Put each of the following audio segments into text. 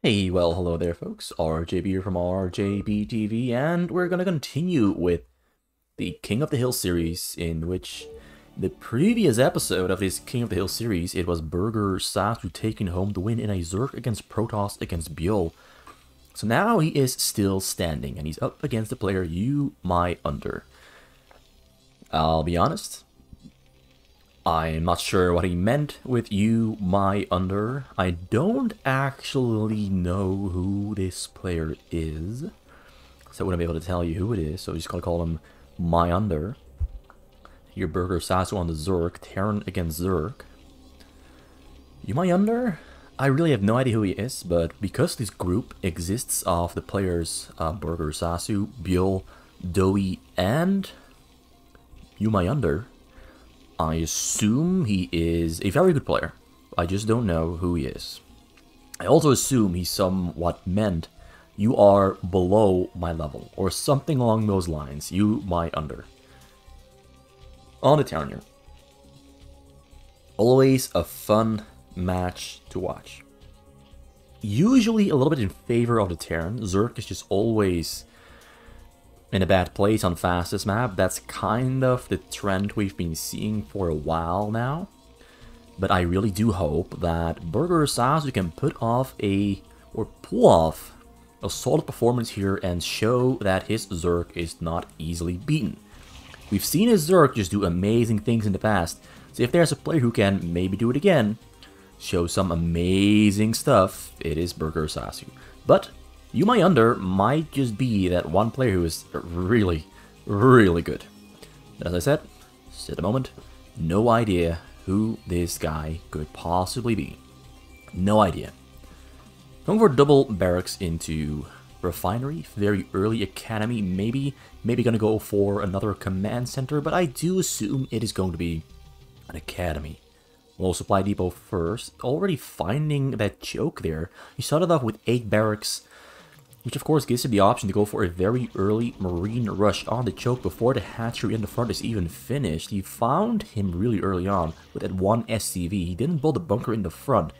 Hey, well, hello there, folks. RJB here from RJB TV, and we're gonna continue with the King of the Hill series, in which the previous episode of this King of the Hill series, it was Burger Sasu taking home the win in a Zerk against Protoss against Bjol. So now he is still standing, and he's up against the player You My Under. I'll be honest, I'm not sure what he meant with You My Under. I don't actually know who this player is, so I wouldn't be able to tell you who it is, so I'm just gonna call him My Under. Your Burger Sasu on the Zerk, Terran against Zerk. You My Under? I really have no idea who he is, but because this group exists of the players Burger Sasu, Bjol, Doi, and You My Under, I assume he is a very good player. I just don't know who he is. I also assume he's somewhat meant you are below my level, or something along those lines. You My Under. On the Terran here. Always a fun match to watch. Usually a little bit in favor of the Terran. Zerk is just always in a bad place on fastest map. That's kind of the trend we've been seeing for a while now. But I really do hope that Burger Sasu can pull off a solid performance here and show that his Zerk is not easily beaten. We've seen his Zerk just do amazing things in the past, so if there's a player who can maybe do it again, show some amazing stuff, it is Burger Sasu. But You My Under might just be that one player who is really, really good. But as I said, just at the moment, no idea who this guy could possibly be. No idea. Going for double barracks into Refinery, very early Academy, maybe gonna go for another command center, but I do assume it is going to be an Academy. Low supply depot first, already finding that choke there. He started off with 8 barracks, which of course gives him the option to go for a very early Marine rush on the choke before the hatchery in the front is even finished. He found him really early on with that one SCV. He didn't build a bunker in the front.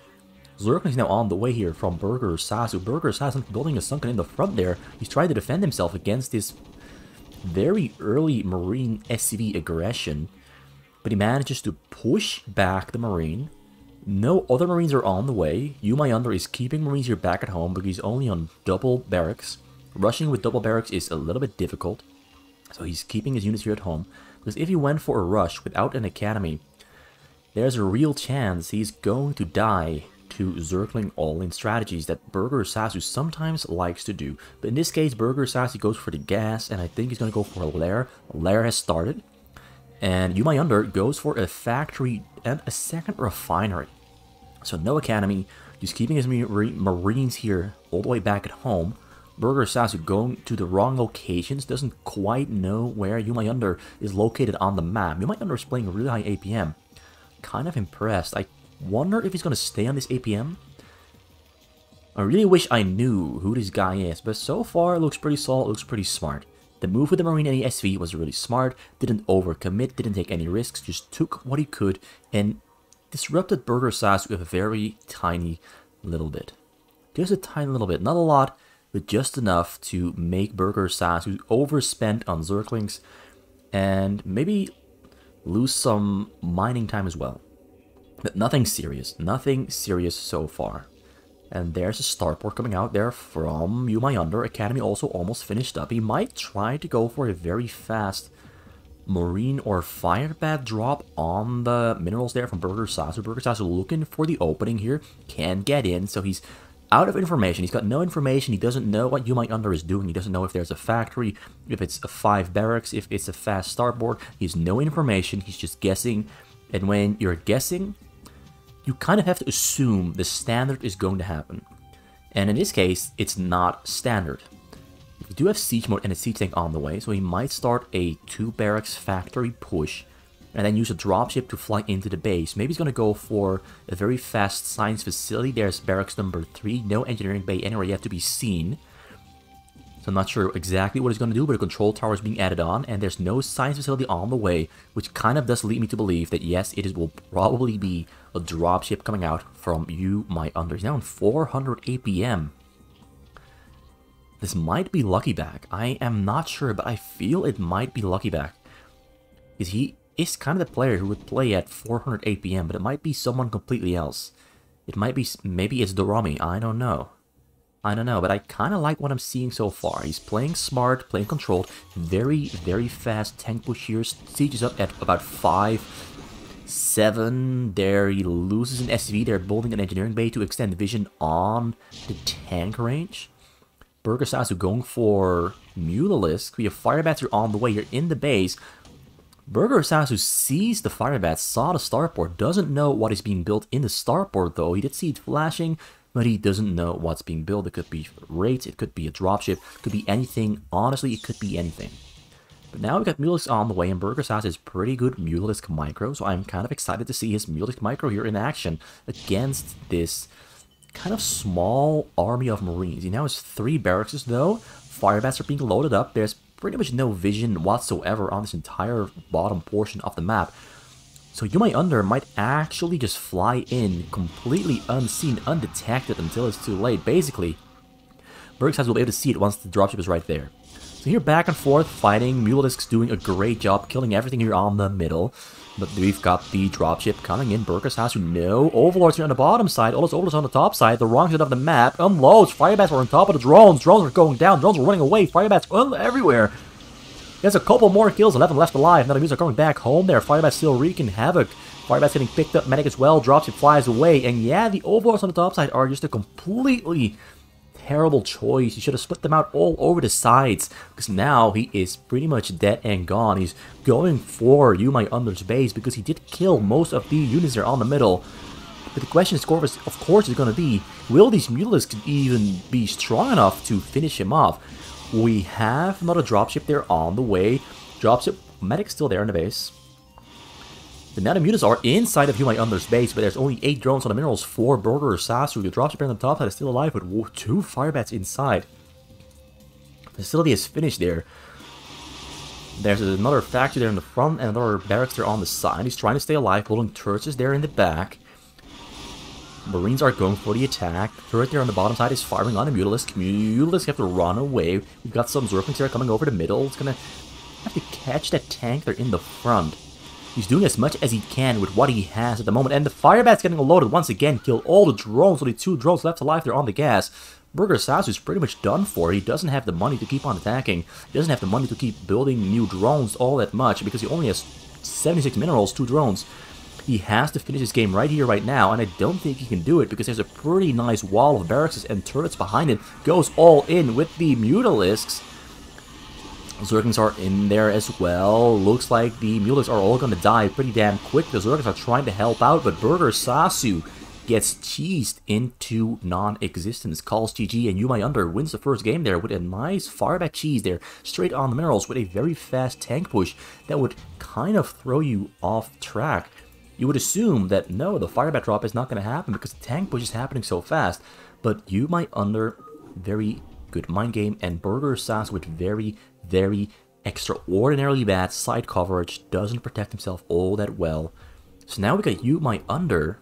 Zerk is now on the way here from Burger Sasu. Burger Sasu building a sunken in the front there. He's trying to defend himself against this very early Marine SCV aggression, but he manages to push back the Marine. No other Marines are on the way. You My Under is keeping Marines here back at home, but he's only on double barracks. Rushing with double barracks is a little bit difficult, so he's keeping his units here at home. Because if he went for a rush without an academy, there's a real chance he's going to die to Zergling all-in strategies that Burger Sasu sometimes likes to do. But in this case, Burger Sasu goes for the gas, and I think he's going to go for a lair. A lair has started. And You My Under goes for a factory and a second refinery. So no academy, just keeping his Marines here all the way back at home. Burger Sasu going to the wrong locations, doesn't quite know where You My Under is located on the map. You My Under is playing a really high APM. Kind of impressed. I wonder if he's going to stay on this APM. I really wish I knew who this guy is, but so far it looks pretty solid, looks pretty smart. The move with the Marine and the SV was really smart, didn't overcommit, didn't take any risks, just took what he could and disrupted Burger Sasu with a very tiny little bit. Just a tiny little bit, not a lot, but just enough to make Burger Sasu overspent on Zerglings and maybe lose some mining time as well. But nothing serious so far. And there's a starport coming out there from You My Under. Academy also almost finished up. He might try to go for a very fast Marine or Firebat drop on the minerals there from Burger Sasu. Burger Sasu looking for the opening here. Can't get in, so he's out of information. He's got no information. He doesn't know what You My Under is doing. He doesn't know if there's a factory, if it's a 5 barracks, if it's a fast starport. He has no information. He's just guessing. And when you're guessing, you kind of have to assume the standard is going to happen. And in this case, it's not standard. We do have siege mode and a siege tank on the way, so he might start a 2 barracks factory push and then use a dropship to fly into the base. Maybe he's going to go for a very fast science facility. There's barracks number 3, no engineering bay anywhere yet to be seen. So I'm not sure exactly what he's going to do, but a control tower is being added on, and there's no science facility on the way, which kind of does lead me to believe that yes, will probably be a dropship coming out from You My Under. He's now in 400 APM. This might be Lucky Back. I am not sure, but I feel it might be Lucky Back. Because he is kind of the player who would play at 400 APM, but it might be someone completely else. It might be, maybe it's Dorami, I don't know. I don't know, but I kind of like what I'm seeing so far. He's playing smart, playing controlled, very, very fast tank push here. Siege is up at about 5-7. There he loses an SV. They're building an engineering bay to extend vision on the tank range. Burger Sasu going for Mutalisk. We have Firebats are on the way here in the base. Burger Sasu sees the Firebats, saw the starport, doesn't know what is being built in the starport though. He did see it flashing, but he doesn't know what's being built. It could be raids, it could be a dropship, it could be anything. Honestly, it could be anything. But now we got Mutalisk on the way, and Burger Sasu is pretty good Mutalisk micro, so I'm kind of excited to see his Mutalisk micro here in action against this kind of small army of Marines. He now has 3 barracks though. Firebats are being loaded up. There's pretty much no vision whatsoever on this entire bottom portion of the map. So You My Under might actually just fly in completely unseen, undetected until it's too late. Basically, Burger Sasu will be able to see it once the dropship is right there. So here back and forth fighting. Mutalisk's doing a great job killing everything here on the middle. But we've got the dropship coming in. Burger Sasu, no. Overlords here on the bottom side. All those Overlords on the top side. The wrong side of the map. Unloads. Firebats are on top of the drones. Drones are going down. Drones are running away. Firebats everywhere. There's a couple more kills. 11 left alive. Now the Mutants are going back home there. Firebats still wreaking havoc. Firebats getting picked up. Medic as well. Dropship flies away. And yeah, the Overlords on the top side are just a completely terrible choice. You should have split them out all over the sides, because now he is pretty much dead and gone. He's going for You My Under's base because he did kill most of the units there on the middle. But the question is, of course, is going to be, will these Mutalisks even be strong enough to finish him off? We have another dropship there on the way. Dropship, Medic's still there in the base. But now the mutants are inside of You My Under's base, but there's only 8 drones on the minerals, 4 Burger Sasu. The dropship on the top side is still alive with 2 Firebats inside. The facility is finished there. There's another factory there in the front and another barracks there on the side. He's trying to stay alive, building turrets is there in the back. Marines are going for the attack. Turret there on the bottom side is firing on the Mutalisk. Mutalisk have to run away. We've got some Zerglings there coming over the middle. It's gonna have to catch that tank there in the front. He's doing as much as he can with what he has at the moment. And the Firebat's getting loaded once again. Killed all the drones. Only 2 drones left alive there on the gas. Burger Sasu is pretty much done for. He doesn't have the money to keep on attacking. He doesn't have the money to keep building new drones all that much, because he only has 76 minerals, 2 drones. He has to finish this game right here, right now, and I don't think he can do it because there's a pretty nice wall of barracks and turrets behind it. Goes all in with the Mutalisks. Zerglings are in there as well. Looks like the Mutalisks are all going to die pretty damn quick. The Zerglings are trying to help out, but Burger Sasu gets cheesed into non-existence. Calls GG, and You My Under wins the first game there with a nice Firebat cheese there, straight on the minerals with a very fast tank push that would kind of throw you off track. You would assume that, no, the Firebat drop is not going to happen because the tank push is happening so fast. But You My Under, very good mind game, and Burger Sasu with very extraordinarily bad side coverage, doesn't protect himself all that well. So now we got You My Under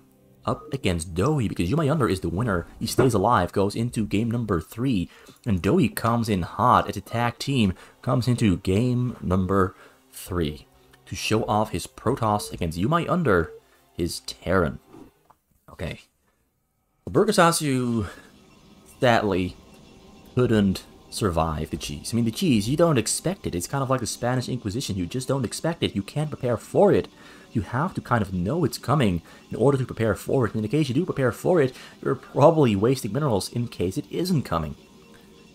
up against Dohi, because You My Under is the winner. He stays alive, goes into game number 3, and Dohi comes in hot as a tag team, comes into game number 3 to show off his Protoss against You My Under, his Terran. Okay. Burger Sasu, sadly, couldn't survive the cheese. I mean, the cheese, you don't expect it. It's kind of like the Spanish Inquisition. You just don't expect it. You can't prepare for it. You have to kind of know it's coming in order to prepare for it. And in the case you do prepare for it, you're probably wasting minerals in case it isn't coming.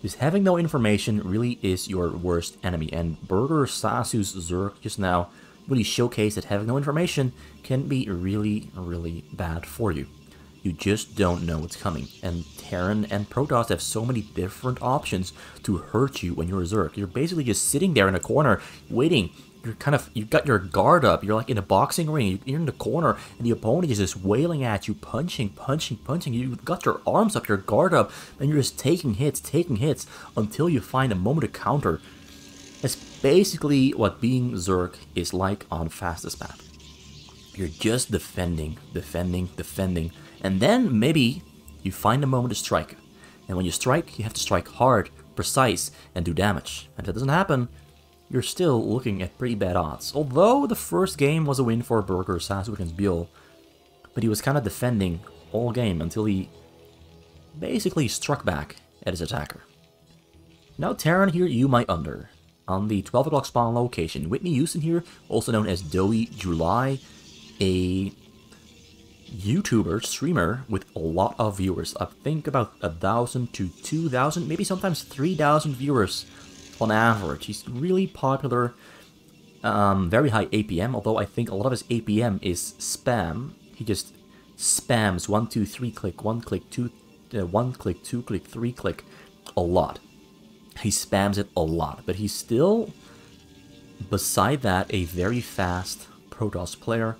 Just having no information really is your worst enemy. And Burger Sasu's Zerg just now really showcased that having no information can be really bad for you. You just don't know what's coming, and Terran and Protoss have so many different options to hurt you when you're a Zerg. You're basically just sitting there in a corner, waiting you've got your guard up. You're like in a boxing ring. You're in the corner, and the opponent is just wailing at you, punching. You've got your arms up, your guard up, and you're just taking hits until you find a moment to counter. That's basically what being Zerk is like on fastest map. You're just defending, and then maybe you find a moment to strike. And when you strike, you have to strike hard, precise, and do damage. And if that doesn't happen, you're still looking at pretty bad odds. Although the first game was a win for Burger Sasu against Biel, but he was kind of defending all game until he basically struck back at his attacker. Now Terran here, you might under. On the 12 o'clock spawn location, Whitney Houston here, also known as Doey July, a YouTuber, streamer with a lot of viewers. I think about 1,000 to 2,000, maybe sometimes 3,000 viewers on average. He's really popular, very high APM, although I think a lot of his APM is spam. He just spams 1, 2, 3 click, 1 click, 2 click, 2 click, 3 click, a lot. He spams it a lot, but he's still, beside that, a very fast Protoss player.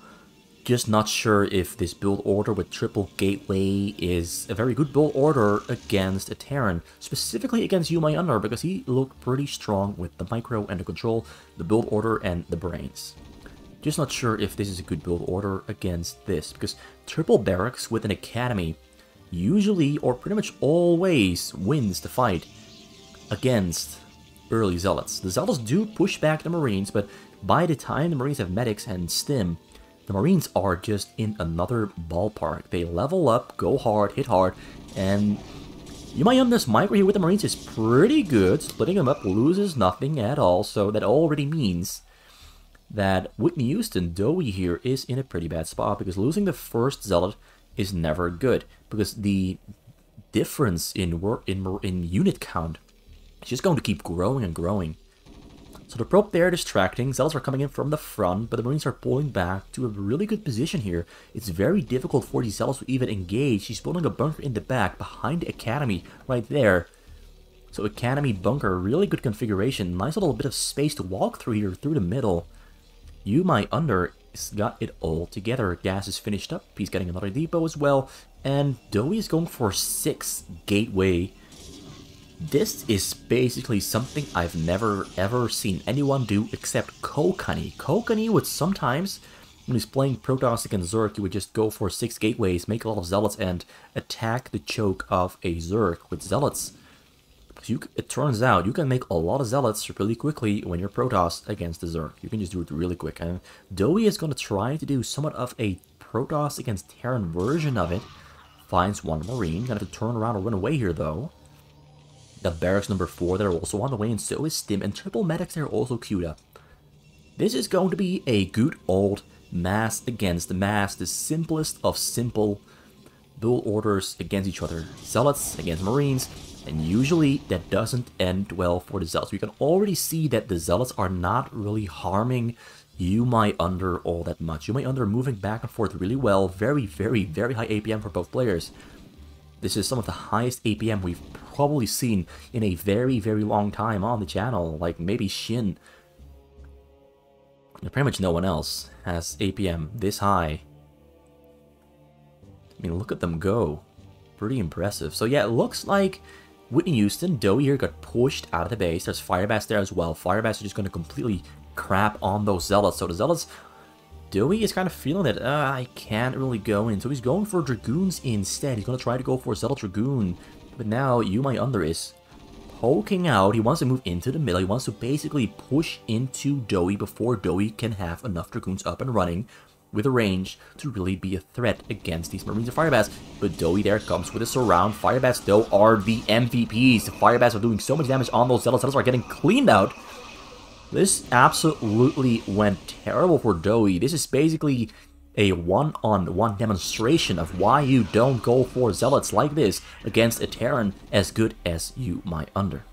Just not sure if this build order with triple gateway is a very good build order against a Terran, specifically against You My Under, because he looked pretty strong with the micro and the control, the build order and the brains. Just not sure if this is a good build order against this, because triple barracks with an academy usually or pretty much always wins the fight against early zealots. The zealots do push back the Marines, but by the time the Marines have medics and stim, the Marines are just in another ballpark. They level up, go hard, hit hard, and You My Under's micro here with the Marines is pretty good. Splitting them up loses nothing at all, so that already means that Whitney Houston, Doey here, is in a pretty bad spot, because losing the first Zealot is never good, because the difference in unit count is just going to keep growing and growing. So the probe there distracting, Zealots are coming in from the front, but the Marines are pulling back to a really good position here. It's very difficult for these Zealots to even engage. He's building a bunker in the back, behind the Academy, right there. So Academy bunker, really good configuration. Nice little bit of space to walk through here, through the middle. You My Under has got it all together. Gas is finished up, he's getting another depot as well. And Doey is going for 6 gateway. This is basically something I've never ever seen anyone do except Kokani. Kokani would sometimes, when he's playing Protoss against Zerk, he would just go for 6 gateways, make a lot of Zealots, and attack the choke of a Zerk with Zealots. It turns out you can make a lot of Zealots really quickly when you're Protoss against the Zerk. You can just do it really quick. And Doey is going to try to do somewhat of a Protoss against Terran version of it. Finds one Marine. Gonna have to turn around and run away here though. Got barracks number 4 that are also on the way, and so is Stim, and triple medics are also queued up. This is going to be a good old mass against mass, the simplest of simple build orders against each other. Zealots against Marines, and usually that doesn't end well for the Zealots. We can already see that the Zealots are not really harming You My Under all that much. You My Under moving back and forth really well, very high APM for both players. This is some of the highest APM we've probably seen in a very long time on the channel. Like maybe Shin. And pretty much no one else has APM this high. I mean, look at them go. Pretty impressive. So yeah, it looks like Whitney Houston, Doey here got pushed out of the base. There's Firebats there as well. Firebats are just going to completely crap on those Zealots. So the Zealots, Doey is kind of feeling that, I can't really go in. So he's going for Dragoons instead. He's going to try to go for Zealot Dragoon. But now You My Under is poking out. He wants to move into the middle. He wants to basically push into Doey before Doey can have enough Dragoons up and running with a range to really be a threat against these Marines and Firebats. But Doey there comes with a surround. Firebats though are the MVPs. The Firebats are doing so much damage on those Zealots. Zealots are getting cleaned out. This absolutely went terrible for Doey. This is basically a one-on-one demonstration of why you don't go for Zealots like this against a Terran as good as You My Under.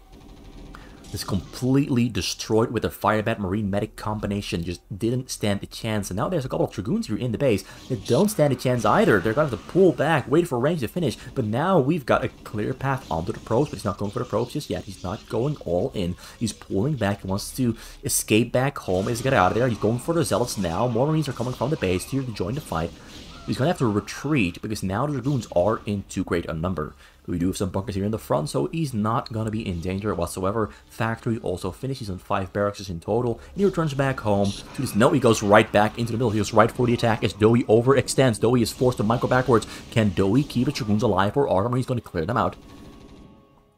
is completely destroyed with a Fire Bat Marine Medic combination. Just didn't stand a chance. And now there's a couple of Dragoons here in the base that don't stand a chance either. They're going to have to pull back, wait for range to finish. But now we've got a clear path onto the probes, but he's not going for the probes just yet. He's not going all in. He's pulling back. He wants to escape back home. He's get out of there. He's going for the Zealots now. More Marines are coming from the base here to join the fight. He's going to have to retreat because now the Dragoons are in too great a number. We do have some bunkers here in the front, so he's not going to be in danger whatsoever. Factory also finishes on 5 barracks in total, and he returns back home to this. No, he goes right back into the middle. He goes right for the attack as Dowie overextends. Dowie is forced to micro backwards. Can Dowie keep the Dragoons alive, or are Marines going to clear them out?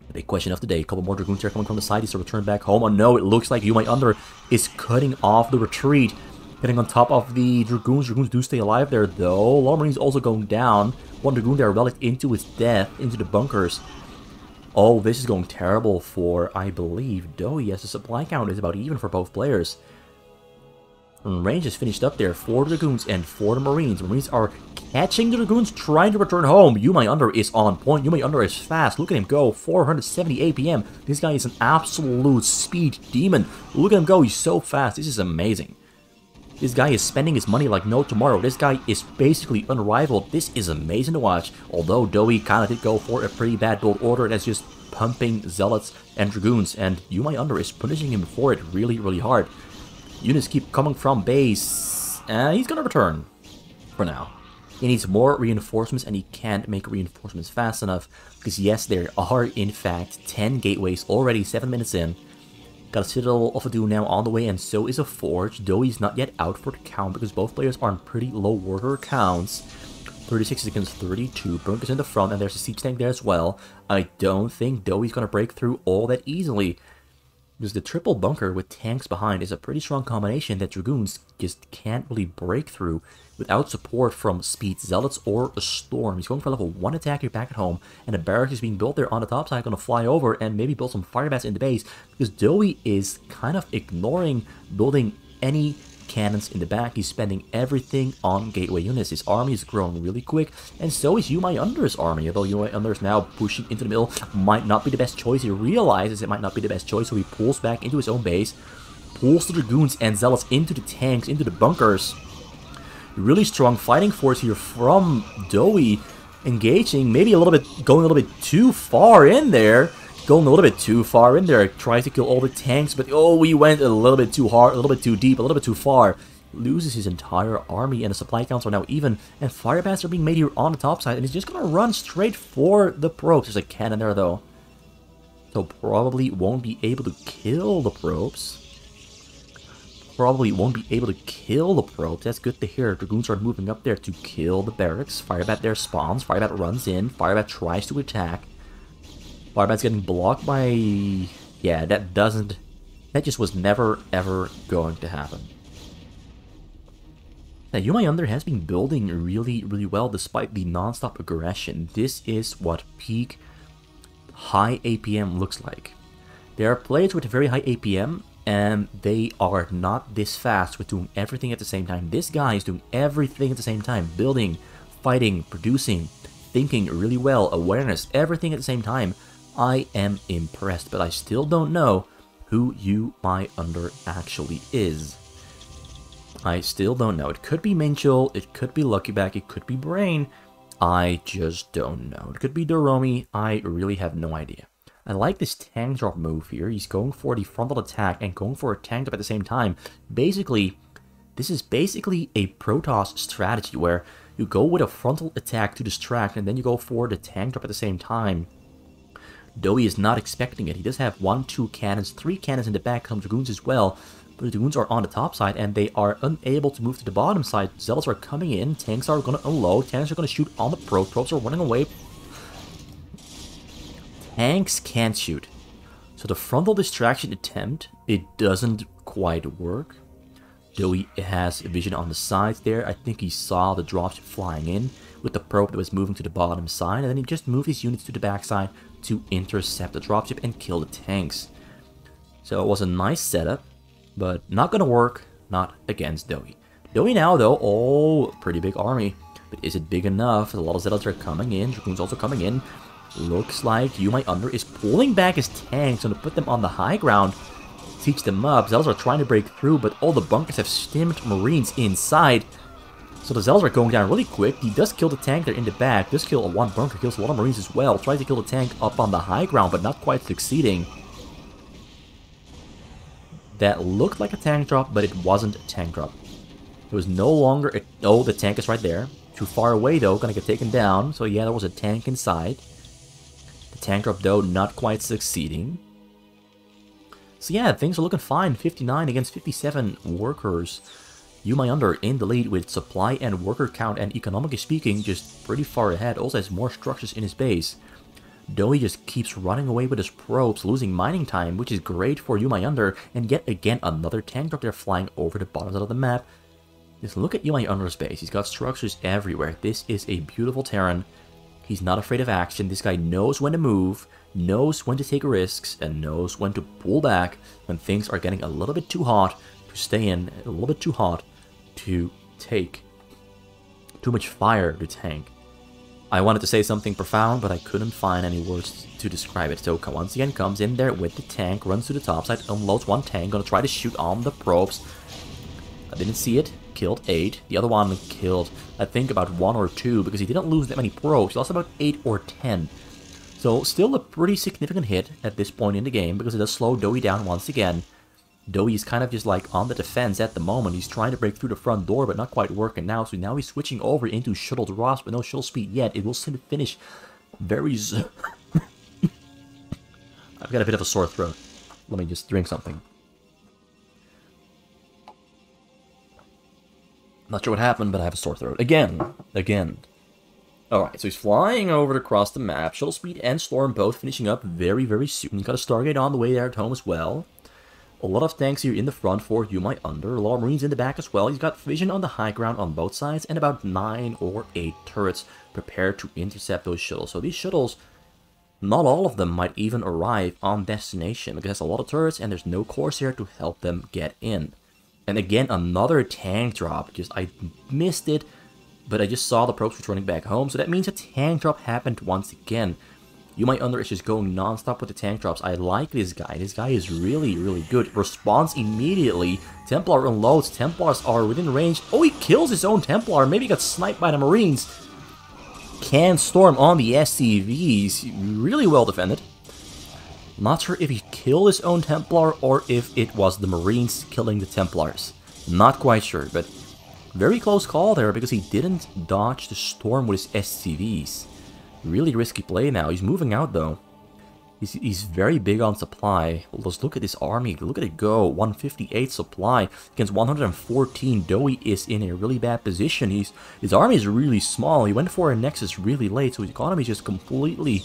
The big question of the day. A couple more Dragoons here coming from the side. He's to return back home. Oh no, it looks like Yumai Under is cutting off the retreat. Getting on top of the Dragoons. Dragoons do stay alive there, though. Long Marines also going down. One Dragoon there relic into his death, into the bunkers. Oh, this is going terrible for, I believe, Dowie, as the supply count is about even for both players. And range is finished up there for the Dragoons and for the Marines. The Marines are catching the Dragoons, trying to return home. Yumai Under is on point. Yumai Under is fast. Look at him go. 470 APM. This guy is an absolute speed demon. Look at him go. He's so fast. This is amazing. This guy is spending his money like no tomorrow. This guy is basically unrivaled. This is amazing to watch. Although Dowie kind of did go for a pretty bad build order that's just pumping Zealots and Dragoons. And Yumai Under is punishing him for it really, really hard. Units keep coming from base. He's going to return for now. He needs more reinforcements, and he can't make reinforcements fast enough. Because yes, there are in fact 10 gateways already 7 minutes in. Got a Citadel of a Doom now on the way, and so is a Forge. Dowie's not yet out for the count because both players are on pretty low order counts. 36 against 32. Bunkers in the front, and there's a siege tank there as well. I don't think Dowie's going to break through all that easily. Because the triple bunker with tanks behind is a pretty strong combination that Dragoons just can't really break through without support from Speed Zealots or a Storm. He's going for level 1 attack here back at home, and a barracks is being built there on the top side, going to fly over and maybe build some fire bats in the base, because Dowie is kind of ignoring building any cannons in the back. He's spending everything on gateway units. His army is growing really quick, and so is Yumai Under's army. Although Yumai Under is now pushing into the middle, might not be the best choice. He realizes it might not be the best choice, so he pulls back into his own base, pulls the Dragoons and Zealots into the tanks, into the bunkers. Really strong fighting force here from Dowie, engaging, maybe a little bit, going a little bit too far in there. Going a little bit too far in there. Tries to kill all the tanks, but oh, we went a little bit too hard, a little bit too deep, a little bit too far. Loses his entire army, and the supply counts are now even. And fire bats are being made here on the top side, and he's just going to run straight for the probes. There's a cannon there, though. So probably won't be able to kill the probes. Probably won't be able to kill the probes. That's good to hear. Dragoons are moving up there to kill the barracks. Firebat there spawns. Firebat runs in. Firebat tries to attack. Firebat's getting blocked by... Yeah, that just was never, ever going to happen. Now, Yumai Under has been building really, really well despite the non-stop aggression. This is what peak high APM looks like. There are players with a very high APM, and they are not this fast with doing everything at the same time. This guy is doing everything at the same time. Building, fighting, producing, thinking really well, awareness, everything at the same time. I am impressed, but I still don't know who Yumai Under actually is. I still don't know. It could be Minchel, it could be Luckyback, it could be Brain. I just don't know. It could be Doromi. I really have no idea. I like this tank drop move here. He's going for the frontal attack and going for a tank drop at the same time. Basically, this is basically a Protoss strategy where you go with a frontal attack to distract, and then you go for the tank drop at the same time. Dowie is not expecting it. He does have 1, 2 cannons, 3 cannons in the back, some Dragoons as well. But the Dragoons are on the top side, and they are unable to move to the bottom side. Zealots are coming in, tanks are going to unload, tanks are going to shoot on the probes. Probes are running away. Tanks can't shoot. So the frontal distraction attempt, it doesn't quite work. Dowie has a vision on the sides there. I think he saw the dropship flying in with the probe that was moving to the bottom side, and then he just moved his units to the backside to intercept the dropship and kill the tanks. So it was a nice setup, but not gonna work, not against Dowie. Dowie now, though, oh, pretty big army. But is it big enough? A lot of Zealots are coming in, Dragoons also coming in. Looks like You My Under is pulling back his tanks to put them on the high ground. Teach them up. Zealots are trying to break through, but all the bunkers have stimmed Marines inside. So the Zealots are going down really quick. He does kill the tank there in the back. Does kill one bunker, kills a lot of Marines as well. Tries to kill the tank up on the high ground, but not quite succeeding. That looked like a tank drop, but it wasn't a tank drop. It was no longer... Oh, the tank is right there. Too far away, though. Gonna get taken down. So yeah, there was a tank inside. The tank drop, though, not quite succeeding. So yeah, things are looking fine. 59 against 57 workers. You My Under in the lead with supply and worker count, and economically speaking, just pretty far ahead. Also has more structures in his base. Doey just keeps running away with his probes, losing mining time, which is great for You My Under. And yet again, another tank drop there flying over the bottom side of the map. Just look at You My Under's base. He's got structures everywhere. This is a beautiful Terran. He's not afraid of action. This guy knows when to move, knows when to take risks, and knows when to pull back when things are getting a little bit too hot to stay in, a little bit too hot to take. Too much fire to tank. I wanted to say something profound, but I couldn't find any words to describe it. So once again comes in there with the tank, runs to the top side, unloads one tank, gonna try to shoot on the probes. I didn't see it. Killed 8. The other one killed, I think, about 1 or 2, because he didn't lose that many probes. He lost about 8 or 10. So still a pretty significant hit at this point in the game, because it does slow Doey down once again. Doey is kind of just like on the defense at the moment. He's trying to break through the front door, but not quite working now. So now he's switching over into shuttle drops, but no shuttle speed yet. It will finish very soon. I've got a bit of a sore throat. Let me just drink something. Not sure what happened, but I have a sore throat. Again. Alright, so he's flying over across the map. Shuttle speed and Storm both finishing up very, very soon. He's got a Stargate on the way there at home as well. A lot of tanks here in the front for You My Under. A lot of Marines in the back as well. He's got vision on the high ground on both sides. And about 9 or 8 turrets prepared to intercept those shuttles. So these shuttles, not all of them might even arrive on destination. Because there's a lot of turrets and there's no Corsair to help them get in. And again, another tank drop. I missed it, but I just saw the probes returning back home. So that means a tank drop happened once again. You My Under is just going non-stop with the tank drops. I like this guy. This guy is really, really good. Responds immediately. Templar unloads. Templars are within range. Oh, he kills his own Templar. Maybe he got sniped by the Marines. Can Storm on the SCVs. Really well defended. Not sure if he killed his own Templar or if it was the Marines killing the Templars. Not quite sure, but very close call there because he didn't dodge the Storm with his SCVs. Really risky play now. He's moving out though. He's very big on supply. Well, let's look at this army. Look at it go. 158 supply against 114. Doey is in a really bad position. His army is really small. He went for a Nexus really late, so his economy is just completely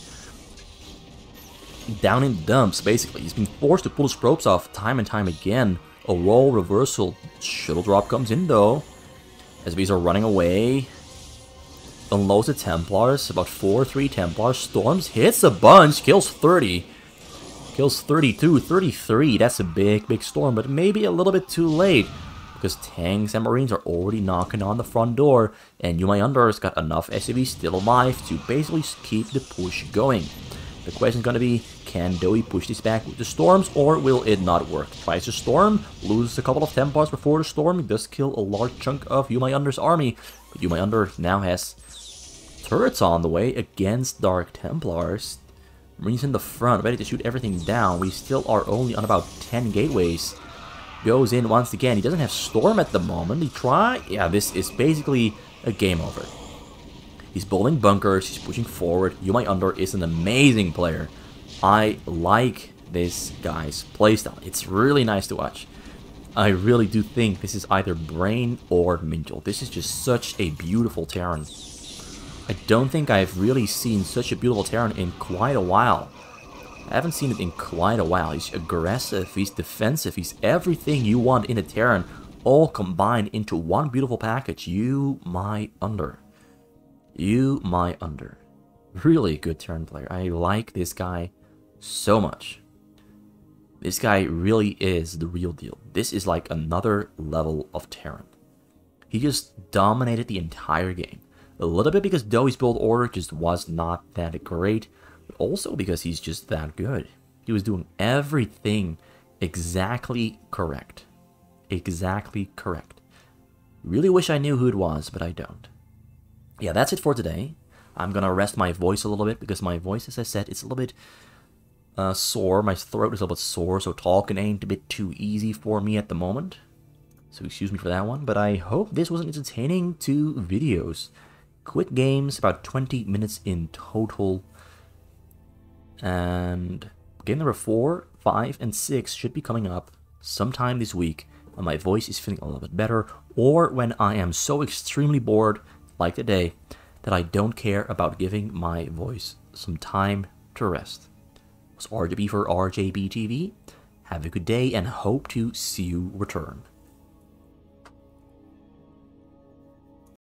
down in the dumps, basically. He's been forced to pull his probes off time and time again. A role reversal. Shuttle drop comes in though. SBs are running away. Unloads the Templars. About 4-3 Templars. Storms hits a bunch. Kills 30. Kills 32. 33. That's a big storm. But maybe a little bit too late. Because tanks and Marines are already knocking on the front door. And You My Under's got enough SCVs still alive to basically keep the push going. The question is going to be, can Doey push this back with the Storms, or will it not work? Tries to Storm, loses a couple of Templars before the Storm, he does kill a large chunk of You My Under's army, but You My Under now has turrets on the way against Dark Templars. Marines in the front, ready to shoot everything down. We still are only on about 10 gateways. Goes in once again. He doesn't have Storm at the moment. Yeah, this is basically a game over. He's building bunkers, he's pushing forward. You My Under is an amazing player. I like this guy's playstyle. It's really nice to watch. I really do think this is either Brain or Minjal. This is just such a beautiful Terran. I don't think I've really seen such a beautiful Terran in quite a while. I haven't seen it in quite a while. He's aggressive, he's defensive, he's everything you want in a Terran, all combined into one beautiful package. You My Under. You My Under. Really good Terran player. I like this guy so much. This guy really is the real deal. This is like another level of Terran. He just dominated the entire game. A little bit because Doey's build order just was not that great. but also because he's just that good. He was doing everything exactly correct. Exactly correct. Really wish I knew who it was, but I don't. Yeah, that's it for today. I'm gonna rest my voice a little bit because my voice, as I said, it's a little bit sore. My throat is a little bit sore, so talking ain't a bit too easy for me at the moment. So excuse me for that one, but I hope this was an entertaining 2 videos. Quick games, about 20 minutes in total. And game number 4, 5, and 6 should be coming up sometime this week when my voice is feeling a little bit better, or when I am so extremely bored, like today, that I don't care about giving my voice some time to rest. It was RJB for RJB TV. Have a good day and hope to see you return.